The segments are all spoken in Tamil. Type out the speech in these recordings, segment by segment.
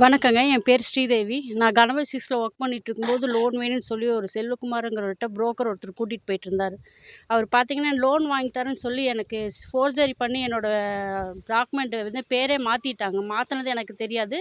வணக்கங்க. என் பேர் ஸ்ரீதேவி. நான் கணபதி சிக்ஸ்ல ஒர்க் பண்ணிட்டு இருக்கும்போது, லோன் வேணும்னு சொல்லி ஒரு செல்வகுமார்ங்கிறவர்ட்ட புரோக்கர் ஒருத்தர் கூட்டிட்டு போயிட்டுருந்தாரு. அவர் பார்த்தீங்கன்னா, லோன் வாங்கி தரேன்னு சொல்லி எனக்கு ஃபோர்ஜரி பண்ணி என்னோட டாக்குமெண்ட் வந்து பேரே மாத்திட்டாங்க. மாத்துனது எனக்கு தெரியாது.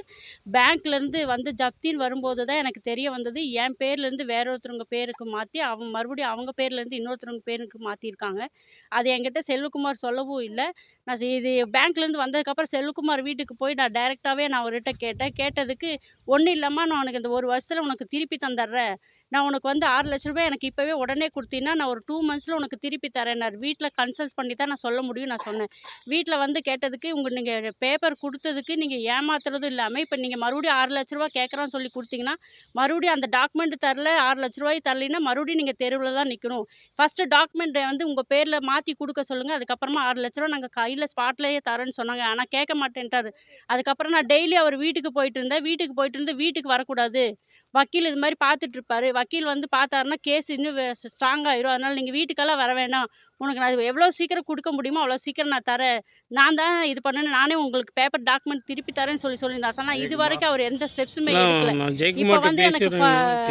பேங்க்லேருந்து வந்து ஜப்தின்னு வரும்போது தான் எனக்கு தெரிய வந்தது. என் பேர்லேருந்து வேற ஒருத்தவங்க பேருக்கு மாத்தி, மறுபடியும் அவங்க பேர்லேருந்து இன்னொருத்தவங்க பேருக்கு மாத்தியிருக்காங்க. அது என்கிட்ட செல்வகுமார் சொல்லவும் இல்ல. நான் இது பேங்க்லேருந்து வந்ததுக்கப்புறம் செல்வகுமார் வீட்டுக்கு போய் நான் டைரக்ட்டாவே அவர்ட்ட கேட்டேன். கேட்டதுக்கு, "ஒண்ணும் இல்லம்மா, நான் உனக்கு இந்த 1 வருஷத்துல உனக்கு திருப்பி தந்துர்றேன். நான் உனக்கு வந்து ரூ. 6,00,000 எனக்கு இப்பவே உடனே குடுத்தீன்னா, நான் ஒரு 2 மந்த்ஸ்ல உனக்கு திருப்பி தரேன்னாரு. வீட்ல கன்சல்ட் பண்ணி தான் நான் சொல்ல முடியும்னு நான் சொன்னேன். வீட்ல வந்து கேட்டதுக்கு, நீங்க பேப்பர் குடுத்ததுக்கு நீங்க ஏமாத்துறதும் இல்லாம, இப்ப நீங்க மறுபடியும் ரூ. 6,00,000 கேட்குறான்னு சொல்லி குடுத்தீங்கன்னா, மறுபடியும் அந்த டாக்குமெண்ட் தரல, ரூ. 6,00,000 தரலைன்னா மறுபடியும் நீங்க தெருவுல தான் நிக்கணும். ஃபர்ஸ்ட்டு டாக்குமெண்ட்ட வந்து உங்க பேர்ல மாத்தி குடுக்க சொல்லுங்க. அதுக்கப்புறமா ரூ. 6,00,000 நாங்க கையில ஸ்பாட்லயே தரேன்னு சொன்னாங்க. ஆனா கேட்க மாட்டேன்ட்டாரு. அதுக்கப்புறம் நான் டெய்லி அவர் வீட்டுக்கு போயிட்டு இருந்தேன். வீட்டுக்கு வரக்கூடாது. வக்கீல் இது மாரி பார்த்துட்டு இருப்பாரு. வக்கீல் வந்து பார்த்தாருன்னா, கேஸ் இன்னும் ஸ்ட்ராங் ஆயிரும். அதனால நீங்க வீட்டுக்கெல்லாம் வர வேணாம். உனக்கு நான் எவ்வளோ சீக்கிரம் குடுக்க முடியுமோ, அவ்வளோ சீக்கிரம் நான் தரேன். நான் தான் இது பண்ணேன்னு நானே உங்களுக்கு பேப்பர் டாக்குமெண்ட் திருப்பி தரேன்னு சொல்லியிருந்தார். ஆனா ஜெயக்குமார். இதுவரைக்கும் அவர் எந்த ஸ்டெப்ஸுமே எடுக்கல. நான் இப்ப ஜெயக்குமார்ட்ட வந்து எனக்கு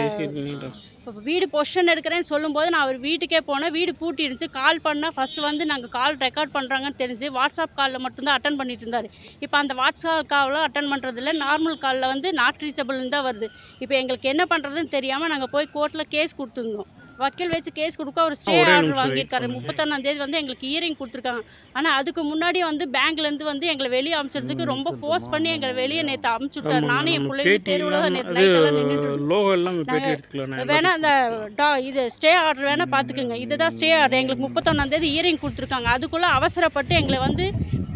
பேசியிருக்கேன்டா. இப்ப வீடு பொசிஷன் எடுக்கிறேன்னு சொல்லும்போது, நான் அவர் வீட்டுக்கே போனேன். வீடு பூட்டி இருந்துச்சு. கால் பண்ணா ஃபர்ஸ்ட்டு வந்து நாங்க கால் ரெக்கார்ட் பண்றாங்கன்னு தெரிஞ்சு, வாட்ஸ்அப் கால்ல மட்டும் தான் அட்டெண்ட் பண்ணிட்டு இருந்தாரு. இப்ப அந்த வாட்ஸ்அப் கால்ல அட்டெண்ட் பண்றதில்ல. நார்மல் கால்ல வந்து நாட் ரீச்சபிள்ன்னு தான் வருது. இப்ப எங்களுக்கு என்ன பண்றதுன்னு தெரியாம நாங்க போய் கோர்ட்ல கேஸ் குடுத்துருந்தோம். வக்கீல் வச்சு கேஸ் குடுக்க அவர் ஸ்டே ஒரே ஆர்டர் நிமிஷம் வெயிட் வாங்கியிருக்காரு. பண்ணுங்க. 31ஆம் தேதி வந்து எங்களுக்கு ஹியரிங் குடுத்துருக்காங்க. ஆனா அதுக்கு முன்னாடி வந்து பேங்க்லேருந்து வந்து எங்கள வெளிய அனுப்பிச்சதுக்கு ரொம்ப ஃபோர்ஸ் பண்ணி எங்கள வெளிய நேத்து அனுப்பிச்சு விட்டாரு. ஆமாங்க. நானும் என் நம்ம புள்ளைகளும் பேட்டி தெருவுல தான் இல்லாம நேத்து அது நைட்டெல்லாம் நின்னுட்டு இருந்தோம். லோகோ இல்லாம நாங்க பேட்டி எடுத்துக்கலாம். நான் வேணா எல்லாத்துக்கும் அந்த குடுத்துக்கலாம். இது ஸ்டே ஆர்டர் வேணா பார்த்துக்கங்க. இதுதான் ஸ்டே ஆர்டர். எங்களுக்கு 31ஆம் தேதி ஹியரிங் குடுத்துருக்காங்க. அதுக்குள்ள அவசரப்பட்டு எங்கள வந்து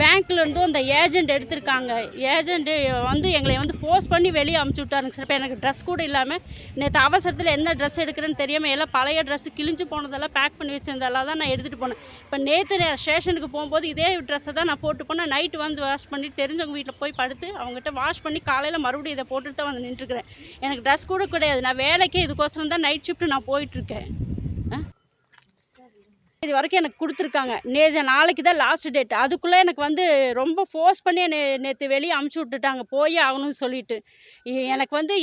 பேங்க்ல இருந்தும் அந்த ஏஜெண்ட் எடுத்திருக்காங்க. ஏஜெண்ட் வந்து எங்கள வந்து ஃபோர்ஸ் பண்ணி வெளிய அனுப்பிச்சு விட்டாருங்க சார். இப்ப எனக்கு ட்ரெஸ் கூட இல்லாம நேத்து அவசரத்துல எந்த ட்ரெஸ் எடுக்கிறேன்னு தெரியாம எல்லாம் பழைய ட்ரெஸ் கிழிஞ்சு போனதெல்லாம் பேக் பண்ணி வச்சிருந்ததெல்லாம் தான் நான் எடுத்துட்டு போனேன். இப்ப நேத்து நான் ஸ்டேஷனுக்கு போம்போது இதே ட்ரெஸ்ஸ தான் நான் போட்டு போனேன். நைட் வந்து வாஷ் பண்ணி தெரிஞ்சவங்க வீட்ல போய் படுத்து அவங்ககிட்ட வாஷ் பண்ணி காலையில மறுபடியும் இத போட்டுட்டு தான் வந்து நின்றுக்கிறேன். எனக்கு ட்ரெஸ் கூட கிடையாது. நான் வேலைக்கே இதுக்கோசரம் தான் நைட் ஷிஃப்ட் நான் போயிட்டுருக்கேன். இதுவரைக்கும் எனக்கு குடுத்துருக்காங்க. நாளைக்கு தான் லாஸ்ட் டேட். அதுக்குள்ள எனக்கு வந்து ரொம்ப ஃபோர்ஸ் பண்ணி நேத்து வெளிய அனுப்பிச்சு விட்டுட்டாங்க. போயே ஆகணும்னு சொல்லிட்டு. எனக்கு வந்து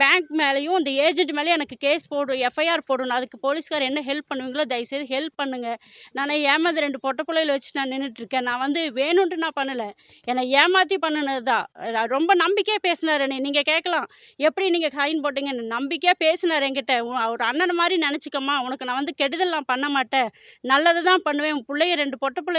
பேங்க் மேலயும், இந்த ஏஜென்ட் மேலயும் எனக்கு கேஸ் எஃப்ஐஆர் போடணும். அதுக்கு போலீஸ்கார் என்ன ஹெல்ப் பண்ணுவீங்களோ தயவுசெய்து ஹெல்ப் பண்ணுங்க. நானே ஏமாந்து 2 பொட்ட புள்ளைகள வச்சுட்டு நான் நின்னுட்டுருக்கேன். நான் வந்து வேணுன்ட்டு நான் பண்ணல. என்னை ஏமாத்தி பண்ணுனது தான். ரொம்ப நம்பிக்கையா பேசினாரு என்னைய. நீங்க கேட்கலாம், எப்படி நீங்க சைன் போட்டீங்கன்னு? நம்பிக்கையா பேசினாரு என்கிட்ட. ஒரு அண்ணன மாரி நெனச்சுக்கம்மா. உனக்கு நான் வந்து கெடுதல் நான் பண்ண மாட்டேன். நல்லது தான் பண்ணுவேன். உன் புள்ளைய 2 பொட்ட புள்ளைய